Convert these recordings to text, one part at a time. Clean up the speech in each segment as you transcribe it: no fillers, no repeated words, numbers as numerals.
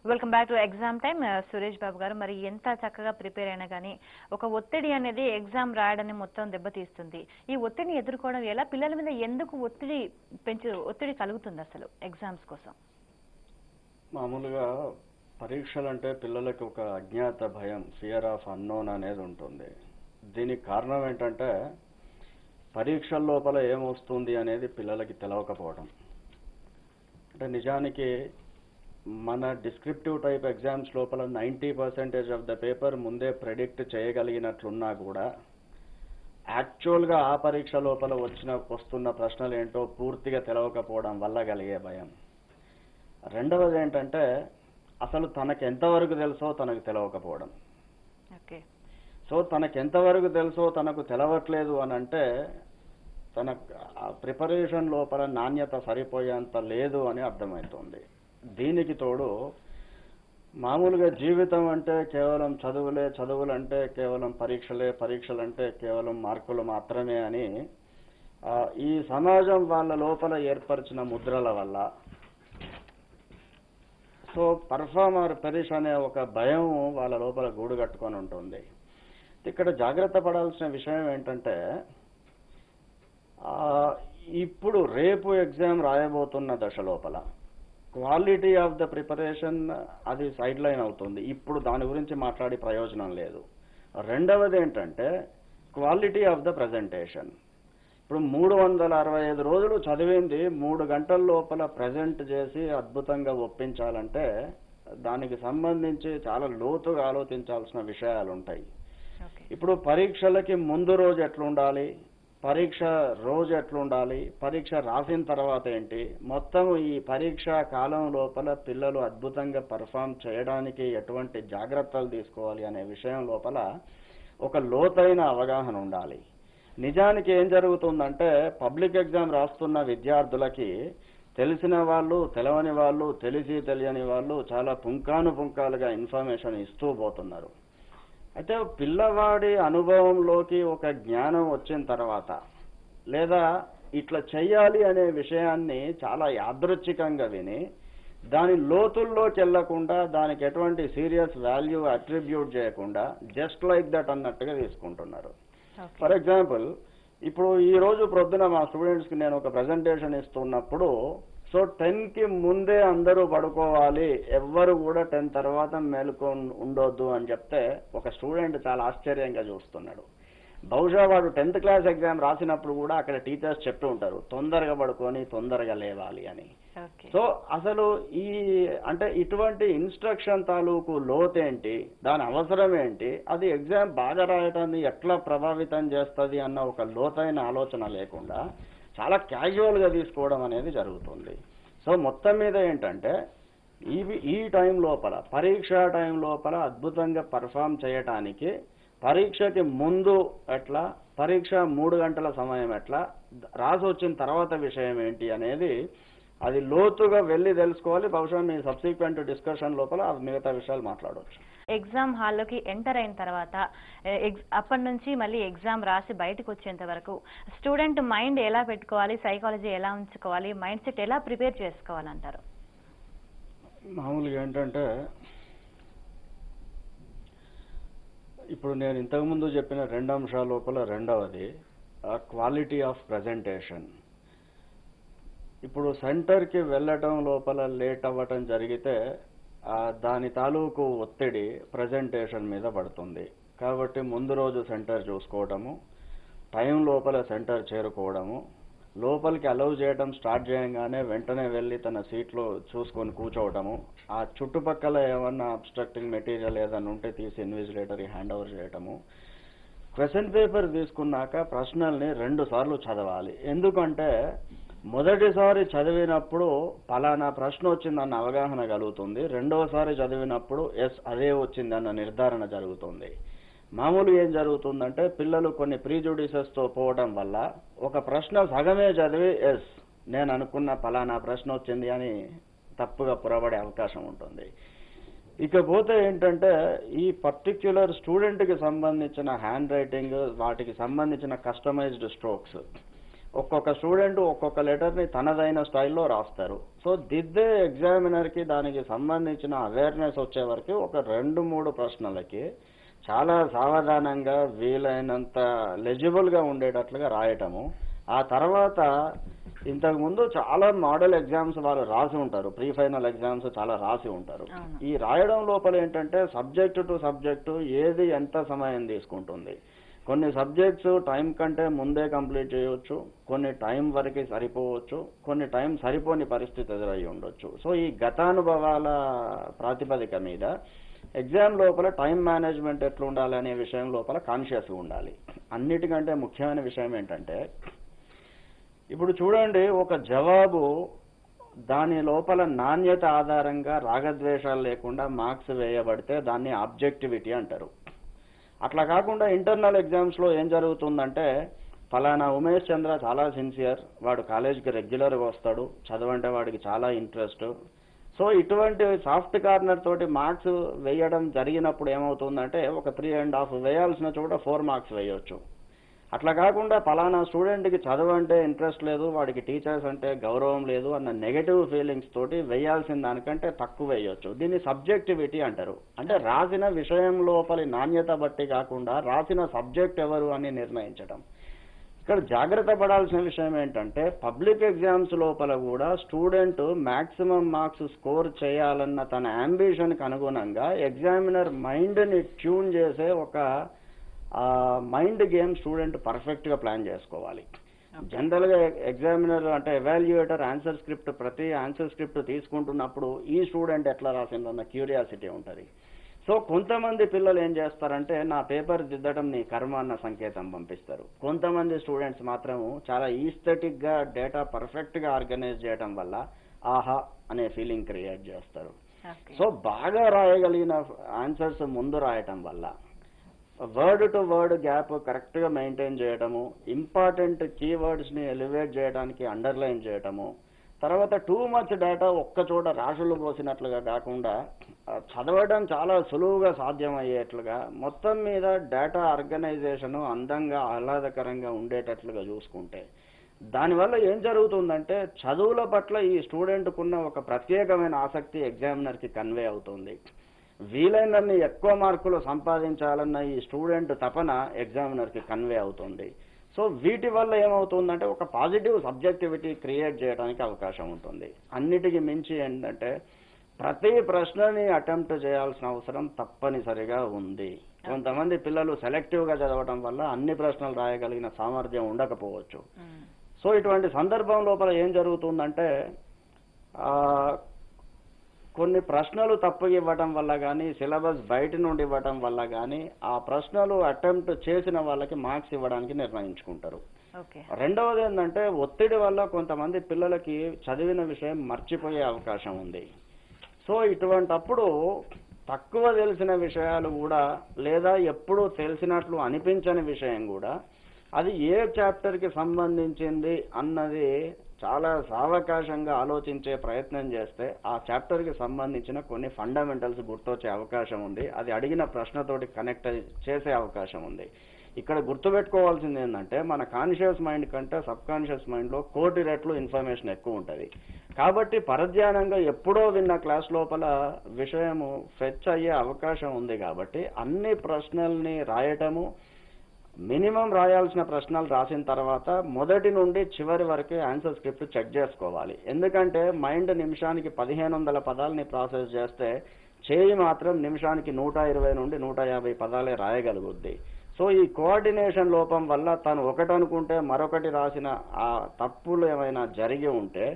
Welcome back to exam time. Suresh Babu garu, మరి ఎంత చక్కగా ప్రిపేర్ అయినా కానీ ఒక ఒత్తిడి అనేది ఎగ్జామ్ రాయడాన్ని మొత్తం దెబ్బతీస్తుంది. ఈ ఒత్తిడిని ఎదుర్కోవడం ఎలా, పిల్లల మీద ఎందుకు ఒత్తిడి కలుగుతుంది అసలు ఎగ్జామ్స్ కోసం? మామూలుగా పరీక్షలు అంటే పిల్లలకి ఒక అజ్ఞాత భయం, ఫియర్ ఆఫ్ అన్నోన్ అనేది ఉంటుంది. దీనికి కారణం ఏంటంటే పరీక్షల లోపల ఏమొస్తుంది అనేది పిల్లలకి తెలవకపోవడం. అంటే నిజానికి మన డిస్క్రిప్టివ్ టైప్ ఎగ్జామ్స్ లోపల 90% ఆఫ్ ద పేపర్ ముందే ప్రెడిక్ట్ చేయగలిగినట్లున్నా కూడా యాక్చువల్గా ఆ పరీక్ష లోపల వస్తున్న ప్రశ్నలు ఏంటో పూర్తిగా తెలవకపోవడం వల్ల కలిగే భయం. రెండవది ఏంటంటే అసలు తనకు ఎంతవరకు తెలుసో తనకు తెలవకపోవడం. సో తనకు ఎంతవరకు తెలుసో తనకు తెలవట్లేదు అని అంటే తన ప్రిపరేషన్ లోపల నాణ్యత సరిపోయేంత లేదు అని అర్థమవుతుంది. దీనికి తోడు మామూలుగా జీవితం అంటే కేవలం చదువులే, చదువులంటే కేవలం పరీక్షలే, పరీక్షలంటే కేవలం మార్కులు మాత్రమే అని ఈ సమాజం వాళ్ళ లోపల ఏర్పరిచిన ముద్రల వల్ల సో పర్ఫార్మర్ పెరిష్ అనే ఒక భయం వాళ్ళ లోపల గూడు కట్టుకొని ఉంటుంది. ఇక్కడ జాగ్రత్త పడాల్సిన విషయం ఏంటంటే ఇప్పుడు రేపు ఎగ్జామ్ రాయబోతున్న దశ లోపల క్వాలిటీ ఆఫ్ ద ప్రిపరేషన్ అది సైడ్ లైన్ అవుతుంది. ఇప్పుడు దాని గురించి మాట్లాడి ప్రయోజనం లేదు. రెండవది ఏంటంటే క్వాలిటీ ఆఫ్ ద ప్రజెంటేషన్. ఇప్పుడు 365 రోజులు చదివింది 3 గంటల లోపల ప్రజెంట్ చేసి అద్భుతంగా ఒప్పించాలంటే దానికి సంబంధించి చాలా లోతుగా ఆలోచించాల్సిన విషయాలు ఉంటాయి. ఇప్పుడు పరీక్షలకి ముందు రోజు ఎట్లుండాలి, పరీక్ష రోజు ఎట్లుండాలి, పరీక్ష రాసిన తర్వాత ఏంటి, మొత్తం ఈ పరీక్షా కాలం లోపల పిల్లలు అద్భుతంగా పర్ఫామ్ చేయడానికి ఎటువంటి జాగ్రత్తలు తీసుకోవాలి అనే విషయం లోపల ఒక లోతైన అవగాహన ఉండాలి. నిజానికి ఏం జరుగుతుందంటే పబ్లిక్ ఎగ్జామ్ రాస్తున్న విద్యార్థులకి తెలిసిన వాళ్ళు, తెలవని వాళ్ళు, తెలిసి తెలియని వాళ్ళు చాలా పుంకానుపుంకాలుగా ఇన్ఫర్మేషన్ ఇస్తూ పోతున్నారు. అయితే పిల్లవాడి అనుభవంలోకి ఒక జ్ఞానం వచ్చిన తర్వాత లేదా ఇట్లా చెయ్యాలి అనే విషయాన్ని చాలా యాదృచ్ఛికంగా విని దాని లోతుల్లోకి వెళ్లకుండా దానికి ఎటువంటి సీరియస్ వాల్యూ అట్రిబ్యూట్ చేయకుండా జస్ట్ లైక్ దట్ అన్నట్టుగా తీసుకుంటున్నారు. ఫర్ ఎగ్జాంపుల్, ఇప్పుడు ఈ రోజు ప్రొద్దున మా స్టూడెంట్స్కి నేను ఒక ప్రజెంటేషన్ ఇస్తున్నప్పుడు సో 10కి ముందే అందరూ పడుకోవాలి, ఎవ్వరు కూడా 10 తర్వాత మేలుకొని ఉండొద్దు అని చెప్తే ఒక స్టూడెంట్ చాలా ఆశ్చర్యంగా చూస్తున్నాడు. బహుశా వాడు 10th క్లాస్ ఎగ్జామ్ రాసినప్పుడు కూడా అక్కడ టీచర్స్ చెప్తూ ఉంటారు తొందరగా పడుకొని తొందరగా లేవాలి అని. సో అసలు అంటే ఇటువంటి ఇన్స్ట్రక్షన్ తాలూకు లోతేంటి, దాని అవసరం ఏంటి, అది ఎగ్జామ్ బాగా రాయటాన్ని ఎట్లా ప్రభావితం చేస్తుంది అన్న ఒక లోతైన ఆలోచన లేకుండా చాలా క్యాజువల్గా తీసుకోవడం అనేది జరుగుతుంది. సో మొత్తం మీద ఏంటంటే ఈ టైం లోపల, పరీక్షా టైం లోపల అద్భుతంగా పర్ఫామ్ చేయటానికి పరీక్షకి ముందు ఎట్లా, పరీక్ష 3 గంటల సమయం ఎట్లా, రాసి వచ్చిన తర్వాత విషయం ఏంటి అనేది అది లోతుగా వెళ్ళి తెలుసుకోవాలి. బహుశా మీ సబ్సిక్వెంట్ డిస్కషన్ లోపల మిగతా విషయాలు మాట్లాడవచ్చు. ఎగ్జామ్ హాల్లోకి ఎంటర్ అయిన తర్వాత అప్పటి నుంచి మళ్ళీ ఎగ్జామ్ రాసి బయటకు వచ్చేంత వరకు స్టూడెంట్ మైండ్ ఎలా పెట్టుకోవాలి, సైకాలజీ ఎలా ఉంచుకోవాలి, మైండ్ సెట్ ఎలా ప్రిపేర్ చేసుకోవాలంటారు? మామూలుగా ఏంటంటే ఇప్పుడు నేను ఇంతకుముందు చెప్పిన 2 అంశాల లోపల రెండవది క్వాలిటీ ఆఫ్ ప్రజెంటేషన్. ఇప్పుడు సెంటర్కి వెళ్ళటం లోపల లేట్ అవ్వటం జరిగితే దాని తాలూకు ఒత్తిడి ప్రజెంటేషన్ మీద పడుతుంది. కాబట్టి ముందు రోజు సెంటర్ చూసుకోవడము, టైం లోపల సెంటర్ చేరుకోవడము, లోపలికి అలౌ చేయడం స్టార్ట్ చేయగానే వెంటనే వెళ్ళి తన సీట్లో చూసుకొని కూర్చోవడము, ఆ చుట్టుపక్కల ఏమన్నా అబ్స్ట్రక్టింగ్ మెటీరియల్ ఏదైనా ఉంటే తీసి ఇన్విజిలేటర్కి హ్యాండ్ ఓవర్ చేయటము, క్వశ్చన్ పేపర్ తీసుకున్నాక ప్రశ్నల్ని 2 సార్లు చదవాలి. ఎందుకంటే మొదటిసారి చదివినప్పుడు పలానా ప్రశ్న వచ్చిందన్న అవగాహన కలుగుతుంది, రెండవసారి చదివినప్పుడు ఎస్ అదే వచ్చిందన్న నిర్ధారణ జరుగుతుంది. మామూలుగా ఏం జరుగుతుందంటే పిల్లలు కొన్ని ప్రీజుడిసెస్తో పోవడం వల్ల ఒక ప్రశ్న సగమే చదివి ఎస్ నేను అనుకున్న పలానా ప్రశ్న వచ్చింది అని తప్పుగా పురబడే అవకాశం ఉంటుంది. ఇకపోతే ఏంటంటే ఈ పర్టిక్యులర్ స్టూడెంట్కి సంబంధించిన హ్యాండ్ రైటింగ్, వాటికి సంబంధించిన కస్టమైజ్డ్ స్ట్రోక్స్ ఒక్కొక్క స్టూడెంట్ ఒక్కొక్క లెటర్ని తనదైన స్టైల్లో రాస్తారు. సో దిద్దే ఎగ్జామినర్కి దానికి సంబంధించిన అవేర్నెస్ వచ్చే వరకు ఒక 2-3 ప్రశ్నలకి చాలా సావధానంగా వీలైనంత లెజిబుల్గా ఉండేటట్లుగా రాయటము. ఆ తర్వాత ఇంతకుముందు చాలా మోడల్ ఎగ్జామ్స్ వాళ్ళు రాసి ఉంటారు, ప్రీ ఫైనల్ ఎగ్జామ్స్ చాలా రాసి ఉంటారు. ఈ రాయడం లోపల ఏంటంటే సబ్జెక్టు టు సబ్జెక్టు ఏది ఎంత సమయం తీసుకుంటుంది, కొన్ని సబ్జెక్ట్స్ టైం కంటే ముందే కంప్లీట్ చేయవచ్చు, కొన్ని టైం వరకు సరిపోవచ్చు, కొన్ని టైం సరిపోని పరిస్థితి ఎదురయ్యి ఉండొచ్చు. సో ఈ గతానుభవాల ప్రాతిపదిక మీద ఎగ్జామ్ లోపల టైం మేనేజ్మెంట్ ఎట్లా ఉండాలి అనే విషయం లోపల కాన్షియస్గా ఉండాలి. అన్నిటికంటే ముఖ్యమైన విషయం ఏంటంటే ఇప్పుడు చూడండి, ఒక జవాబు దాని లోపల నాణ్యత ఆధారంగా రాగద్వేషాలు లేకుండా మార్క్స్ వేయబడితే దాన్ని ఆబ్జెక్టివిటీ అంటారు. అట్లా కాకుండా ఇంటర్నల్ ఎగ్జామ్స్లో ఏం జరుగుతుందంటే ఫలానా ఉమేష్ చంద్ర చాలా సిన్సియర్, వాడు కాలేజీకి రెగ్యులర్గా వస్తాడు, చదవంటే వాడికి చాలా ఇంట్రెస్ట్. సో ఇటువంటి సాఫ్ట్ కార్నర్ తోటి మార్క్స్ వేయడం జరిగినప్పుడు ఏమవుతుందంటే ఒక 3.5 వేయాల్సిన చోట 4 మార్క్స్ వేయవచ్చు. అట్లా కాకుండా ఫలానా స్టూడెంట్కి చదవంటే ఇంట్రెస్ట్ లేదు, వాడికి టీచర్స్ అంటే గౌరవం లేదు అన్న నెగటివ్ ఫీలింగ్స్ తోటి వేయాల్సిన దానికంటే తక్కువ వేయొచ్చు. దీన్ని సబ్జెక్టివిటీ అంటారు. అంటే రాసిన విషయం లోపలి నాణ్యత బట్టి కాకుండా రాసిన సబ్జెక్ట్ ఎవరు అని నిర్ణయించడం. ఇక్కడ జాగ్రత్త పడాల్సిన విషయం ఏంటంటే పబ్లిక్ ఎగ్జామ్స్ లోపల కూడా స్టూడెంట్ మ్యాక్సిమం మార్క్స్ స్కోర్ చేయాలన్న తన అంబిషన్కి అనుగుణంగా ఎగ్జామినర్ మైండ్ని ట్యూన్ చేసే ఒక మైండ్ గేమ్ స్టూడెంట్ పర్ఫెక్ట్గా ప్లాన్ చేసుకోవాలి. జనరల్గా ఎగ్జామినర్ అంటే ఎవాల్యుయేటర్ ప్రతి ఆన్సర్ స్క్రిప్ట్ తీసుకుంటున్నప్పుడు ఈ స్టూడెంట్ ఎట్లా రాసిందన్న క్యూరియాసిటీ ఉంటుంది. సో కొంతమంది పిల్లలు ఏం చేస్తారంటే నా పేపర్ దిద్దడం నీ కర్మ అన్న సంకేతం పంపిస్తారు. కొంతమంది స్టూడెంట్స్ మాత్రం చాలా ఈస్థెటిక్గా డేటా పర్ఫెక్ట్గా ఆర్గనైజ్ చేయడం వల్ల ఆహా అనే ఫీలింగ్ క్రియేట్ చేస్తారు. సో బాగా రాయగలిగిన ఆన్సర్స్ ముందు రాయటం వల్ల వర్డ్ టు వర్డ్ గ్యాప్ కరెక్ట్గా మెయింటైన్ చేయటము, ఇంపార్టెంట్ కీవర్డ్స్ని ఎలివేట్ చేయడానికి అండర్లైన్ చేయటము, తర్వాత టూ మచ్ డేటా ఒక్కచోట రాశులు పోసినట్లుగా కాకుండా చదవడం చాలా సులువుగా సాధ్యమయ్యేట్లుగా మొత్తం మీద డేటా ఆర్గనైజేషను అందంగా ఆహ్లాదకరంగా ఉండేటట్లుగా చూసుకుంటే దానివల్ల ఏం జరుగుతుందంటే చదువుల పట్ల ఈ స్టూడెంట్కున్న ఒక ప్రత్యేకమైన ఆసక్తి ఎగ్జామినర్కి కన్వే అవుతుంది. వీలైనన్ని ఎక్కువ మార్కులు సంపాదించాలన్న ఈ స్టూడెంట్ తపన ఎగ్జామినర్కి కన్వే అవుతుంది. సో వీటి వల్ల ఏమవుతుందంటే ఒక పాజిటివ్ సబ్జెక్టివిటీ క్రియేట్ చేయడానికి అవకాశం ఉంటుంది. అన్నిటికీ మించి ఏంటంటే ప్రతి ప్రశ్నని అటెంప్ట్ చేయాల్సిన అవసరం తప్పనిసరిగా ఉంది. కొంతమంది పిల్లలు సెలెక్టివ్గా చదవడం వల్ల అన్ని ప్రశ్నలు రాయగలిగిన సామర్థ్యం ఉండకపోవచ్చు. సో ఇటువంటి సందర్భం లోపల ఏం జరుగుతుందంటే కొన్ని ప్రశ్నలు తప్పుగా ఇవ్వడం వల్ల కానీ సిలబస్ బయట నుండి ఇవ్వడం వల్ల కానీ ఆ ప్రశ్నలు అటెంప్ట్ చేసిన వాళ్ళకి మార్క్స్ ఇవ్వడానికి నిర్ణయించుకుంటారు. రెండవది ఏంటంటే ఒత్తిడి వల్ల కొంతమంది పిల్లలకి చదివిన విషయం మర్చిపోయే అవకాశం ఉంది. సో ఇటువంటప్పుడు తక్కువ తెలిసిన విషయాలు కూడా లేదా ఎప్పుడూ తెలిసినట్లు అనిపించని విషయం కూడా అది ఏ చాప్టర్కి సంబంధించింది అన్నది చాలా సావకాశంగా ఆలోచించే ప్రయత్నం చేస్తే ఆ చాప్టర్కి సంబంధించిన కొన్ని ఫండమెంటల్స్ గుర్తొచ్చే అవకాశం ఉంది. అది అడిగిన ప్రశ్నతోటి కనెక్ట్ చేసే అవకాశం ఉంది. ఇక్కడ గుర్తుపెట్టుకోవాల్సింది ఏంటంటే మన కాన్షియస్ మైండ్ కంటే సబ్ కాన్షియస్ మైండ్లో 1,000 రెట్లు ఇన్ఫర్మేషన్ ఎక్కువ ఉంటుంది. కాబట్టి పరధ్యానంగా ఎప్పుడో విన్న క్లాస్ లోపల విషయము ఫెచ్ అయ్యే అవకాశం ఉంది. కాబట్టి అన్ని ప్రశ్నల్ని రాయటము, మినిమం రాయాల్సిన ప్రశ్నలు రాసిన తర్వాత మొదటి నుండి చివరి వరకు ఆన్సర్ స్క్రిప్ట్ చెక్ చేసుకోవాలి. ఎందుకంటే మైండ్ నిమిషానికి 1500 పదాలని ప్రాసెస్ చేస్తే చేయి మాత్రం నిమిషానికి 120 నుండి 150 పదాలే రాయగలుగుద్ది. సో ఈ కోఆర్డినేషన్ లోపం వల్ల తను ఒకటి అనుకుంటే మరొకటి రాసిన ఆ తప్పులు ఏమైనా జరిగి ఉంటే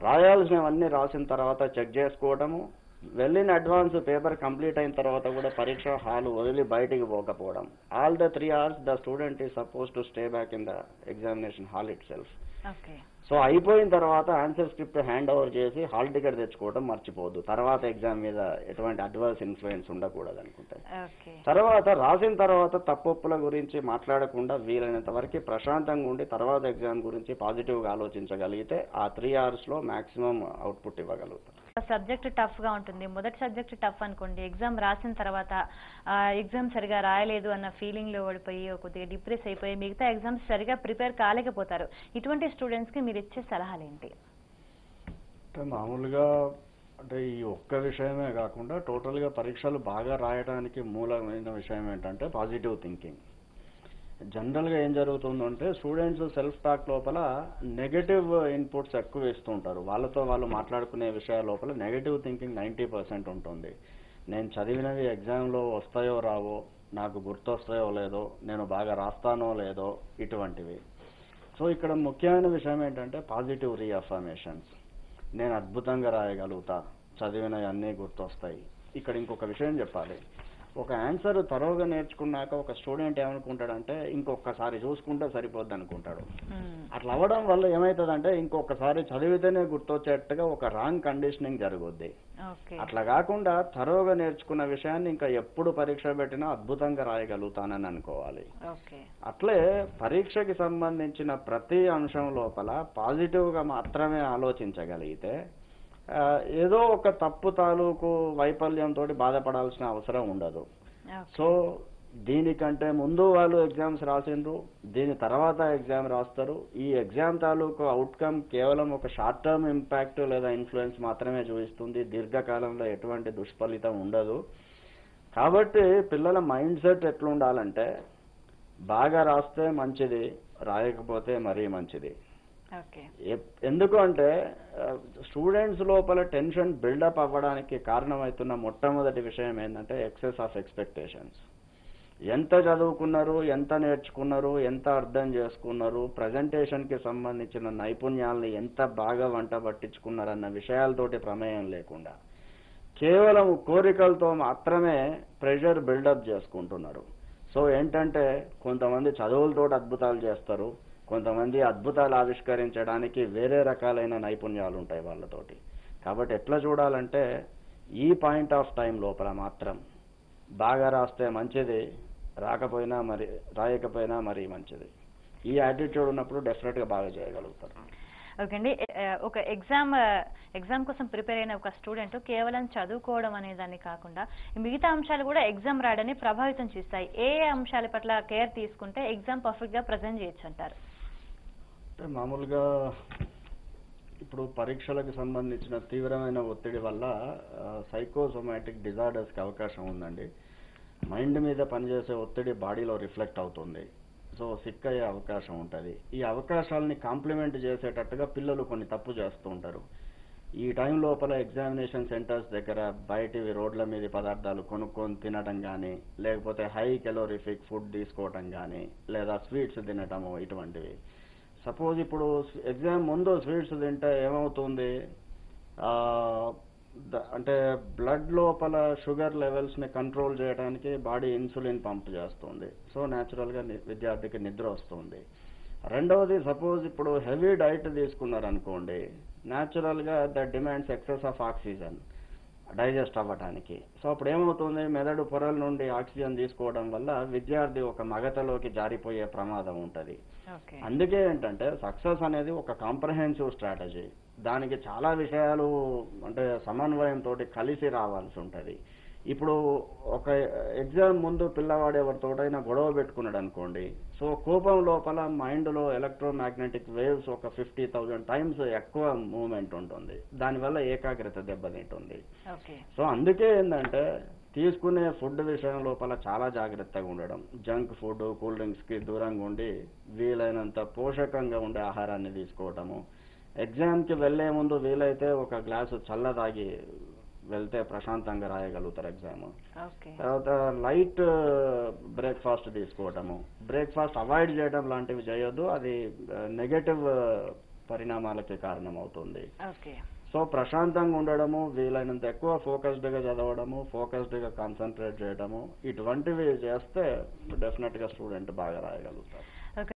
రాయాల్సినవన్నీ రాసిన తర్వాత చెక్ చేసుకోవడము, వెళ్ళిన అడ్వాన్స్ పేపర్ కంప్లీట్ అయిన తర్వాత కూడా పరీక్ష హాల్ వదిలి బయటికి పోకపోవడం. All the 3 hours the student is suppose to stay back in the examination hall itself. So అయిపోయిన తర్వాత ఆన్సర్ స్క్రిప్ట్ హ్యాండ్ ఓవర్ చేసి హాల్ టికెట్ తెచ్చుకోవడం మర్చిపోవద్దు. తర్వాత ఎగ్జామ్ మీద ఎటువంటి అడ్వర్స్ ఇన్ఫ్లుయెన్స్ ఉండకూడదు అనుకుంటే. తర్వాత రాసిన తర్వాత తప్పొప్పుల గురించి మాట్లాడకుండా వీలైనంత వరకు ప్రశాంతంగా ఉండి తర్వాత ఎగ్జామ్ గురించి పాజిటివ్గా ఆలోచించగలిగితే ఆ 3 hours లో మాక్సిమం అవుట్పుట్ ఇవ్వగలుగుతాం. సబ్జెక్ట్ టఫ్ గా ఉంటుంది, మొదటి సబ్జెక్ట్ టఫ్ అనుకోండి, ఎగ్జామ్ రాసిన తర్వాత ఎగ్జామ్ సరిగా రాయలేదు అన్న ఫీలింగ్ లో ఓడిపోయి కొద్దిగా డిప్రెస్ అయిపోయి మిగతా ఎగ్జామ్స్ సరిగా ప్రిపేర్ కాలేకపోతారు. ఇటువంటి స్టూడెంట్స్ కి మీరు ఇచ్చే సలహాలు ఏంటి? అంటే మామూలుగా అంటే ఈ ఒక్క విషయమే కాకుండా టోటల్గా పరీక్షలు బాగా రాయడానికి మూలమైన విషయం ఏంటంటే పాజిటివ్ థింకింగ్. జనరల్గా ఏం జరుగుతుందంటే స్టూడెంట్స్ సెల్ఫ్ టాక్ లోపల నెగటివ్ ఇన్పుట్స్ ఎక్కువ ఇస్తుంటారు. వాళ్ళతో వాళ్ళు మాట్లాడుకునే విషయాల లోపల నెగటివ్ థింకింగ్ 90% ఉంటుంది. నేను చదివినవి ఎగ్జామ్లో వస్తాయో రావో, నాకు గుర్తొస్తాయో లేదో, నేను బాగా రాస్తానో లేదో, ఇటువంటివి. సో ఇక్కడ ముఖ్యమైన విషయం ఏంటంటే పాజిటివ్ రీఅఫర్మేషన్స్. నేను అద్భుతంగా రాయగలుగుతా, చదివినవి అన్నీ గుర్తొస్తాయి. ఇక్కడ ఇంకొక విషయం చెప్పాలి. ఒక ఆన్సర్ తరోగా నేర్చుకున్నాక ఒక స్టూడెంట్ ఏమనుకుంటాడంటే ఇంకొకసారి చూసుకుంటే సరిపోద్ది అనుకుంటాడు. అట్లా అవ్వడం వల్ల ఏమవుతుందంటే ఇంకొకసారి చదివితేనే గుర్తొచ్చేట్టుగా ఒక రాంగ్ కండిషనింగ్ జరుగుద్ది. అట్లా కాకుండా తరోగా నేర్చుకున్న విషయాన్ని ఇంకా ఎప్పుడు పరీక్ష పెట్టినా అద్భుతంగా రాయగలుగుతానని అనుకోవాలి. అట్లే పరీక్షకి సంబంధించిన ప్రతి అంశం లోపల పాజిటివ్ గా మాత్రమే ఆలోచించగలిగితే ఏదో ఒక తప్పు తాలూకు వైఫల్యంతో బాధపడాల్సిన అవసరం ఉండదు. సో దీనికంటే ముందు వాళ్ళు ఎగ్జామ్స్ రాసిండ్రు, దీని తర్వాత ఎగ్జామ్ రాస్తారు. ఈ ఎగ్జామ్ తాలూకు అవుట్కమ్ కేవలం ఒక షార్ట్ టర్మ్ ఇంపాక్ట్ లేదా ఇన్ఫ్లుయెన్స్ మాత్రమే చూపిస్తుంది, దీర్ఘకాలంలో ఎటువంటి దుష్ఫలితం ఉండదు. కాబట్టి పిల్లల మైండ్ సెట్ ఎట్లుండాలంటే బాగా రాస్తే మంచిది, రాయకపోతే మరీ మంచిది. ఎందుకు అంటే స్టూడెంట్స్ లోపల టెన్షన్ బిల్డప్ అవ్వడానికి కారణమవుతున్న మొట్టమొదటి విషయం ఏంటంటే ఎక్సెస్ ఆఫ్ ఎక్స్పెక్టేషన్స్. ఎంత చదువుకున్నారు, ఎంత నేర్చుకున్నారు, ఎంత అర్థం చేసుకున్నారు, ప్రజెంటేషన్కి సంబంధించిన నైపుణ్యాలని ఎంత బాగా వంట పట్టించుకున్నారన్న విషయాలతోటి ప్రమేయం లేకుండా కేవలం కోరికలతో మాత్రమే ప్రెషర్ బిల్డప్ చేసుకుంటున్నారు. సో ఏంటంటే కొంతమంది చదువులతో అద్భుతాలు చేస్తారు, కొంతమంది అద్భుతాలు ఆవిష్కరించడానికి వేరే రకాలైన నైపుణ్యాలు ఉంటాయి వాళ్ళతోటి. కాబట్టి ఎట్లా చూడాలంటే ఈ పాయింట్ ఆఫ్ టైం లోపల మాత్రం బాగా రాస్తే మంచిది, రాయకపోయినా మరీ మంచిది. ఈ యాటిట్యూడ్ ఉన్నప్పుడు డెఫినెట్గా బాగా చేయగలుగుతారు. ఓకే అండి. ఒక ఎగ్జామ్ కోసం ప్రిపేర్ అయిన ఒక స్టూడెంట్ కేవలం చదువుకోవడం అనే దాన్ని కాకుండా మిగతా అంశాలు కూడా ఎగ్జామ్ రాయడాన్ని ప్రభావితం చేస్తాయి. ఏ అంశాల పట్ల కేర్ తీసుకుంటే ఎగ్జామ్ పర్ఫెక్ట్ గా ప్రజెంట్ చేయొచ్చు అంటారు? మామూలుగా ఇప్పుడు పరీక్షలకు సంబంధించిన తీవ్రమైన ఒత్తిడి వల్ల సైకోసోమాటిక్ డిజార్డర్స్కి అవకాశం ఉందండి. మైండ్ మీద పనిచేసే ఒత్తిడి బాడీలో రిఫ్లెక్ట్ అవుతుంది. సో సిక్ అయ్యే అవకాశం ఉంటుంది. ఈ అవకాశాలని కాంప్లిమెంట్ చేసేటట్టుగా పిల్లలు కొన్ని తప్పు చేస్తూ ఉంటారు. ఈ టైం లోపల ఎగ్జామినేషన్ సెంటర్స్ దగ్గర బయటివి రోడ్ల మీద పదార్థాలు కొనుక్కొని తినడం కానీ, లేకపోతే హై కెలోరిఫిక్ ఫుడ్ తీసుకోవటం కానీ, లేదా స్వీట్స్ తినటము, ఇటువంటివి. సపోజ్ ఇప్పుడు ఎగ్జామ్ ముందు స్వీట్స్ తింటే ఏమవుతుంది అంటే బ్లడ్ లోపల షుగర్ లెవెల్స్ని కంట్రోల్ చేయడానికి బాడీ ఇన్సులిన్ పంప్ చేస్తుంది. సో న్యాచురల్గా విద్యార్థికి నిద్ర వస్తుంది. రెండవది సపోజ్ ఇప్పుడు హెవీ డైట్ తీసుకున్నారనుకోండి, న్యాచురల్గా that demands excess of oxygen digest అవ్వడానికి. సో అప్పుడు ఏమవుతుంది, మెదడు పొరల నుండి ఆక్సిజన్ తీసుకోవడం వల్ల విద్యార్థి ఒక మగతలోకి జారిపోయే ప్రమాదం ఉంటుంది. అందుకే ఏంటంటే సక్సెస్ అనేది ఒక కాంప్రహెన్సివ్ స్ట్రాటజీ. దానికి చాలా విషయాలు అంటే సమన్వయంతో కలిసి రావాల్సి ఉంటుంది. ఇప్పుడు ఒక ఎగ్జామ్ ముందు పిల్లవాడు ఎవరితోటైనా గొడవ పెట్టుకున్నాడు అనుకోండి, సో కోపం లోపల మైండ్లో ఎలక్ట్రోమాగ్నెటిక్ వేవ్స్ ఒక 50,000 టైమ్స్ ఎక్కువ మూవ్మెంట్ ఉంటుంది. దానివల్ల ఏకాగ్రత దెబ్బతింటుంది. సో అందుకే ఏంటంటే తీసుకునే ఫుడ్ విషయం లోపల చాలా జాగ్రత్తగా ఉండడం, జంక్ ఫుడ్, కూల్ డ్రింక్స్కి దూరంగా ఉండి వీలైనంత పోషకంగా ఉండే ఆహారాన్ని తీసుకోవటము, ఎగ్జామ్కి వెళ్లే ముందు వీలైతే ఒక గ్లాసు చల్ల తాగి వెళ్తే ప్రశాంతంగా రాయగలుగుతారు ఎగ్జామ్. తర్వాత లైట్ బ్రేక్ఫాస్ట్ తీసుకోవటము, బ్రేక్ఫాస్ట్ అవాయిడ్ చేయడం లాంటివి చేయొద్దు, అది నెగటివ్ పరిణామాలకి కారణం అవుతుంది. సో ప్రశాంతంగా ఉండడము, వీలైనంత ఎక్కువ ఫోకస్డ్గా చదవడము, ఫోకస్డ్గా కాన్సన్ట్రేట్ చేయడము, ఇటువంటివి చేస్తే డెఫినెట్గా స్టూడెంట్ బాగా రాయగలుగుతారు.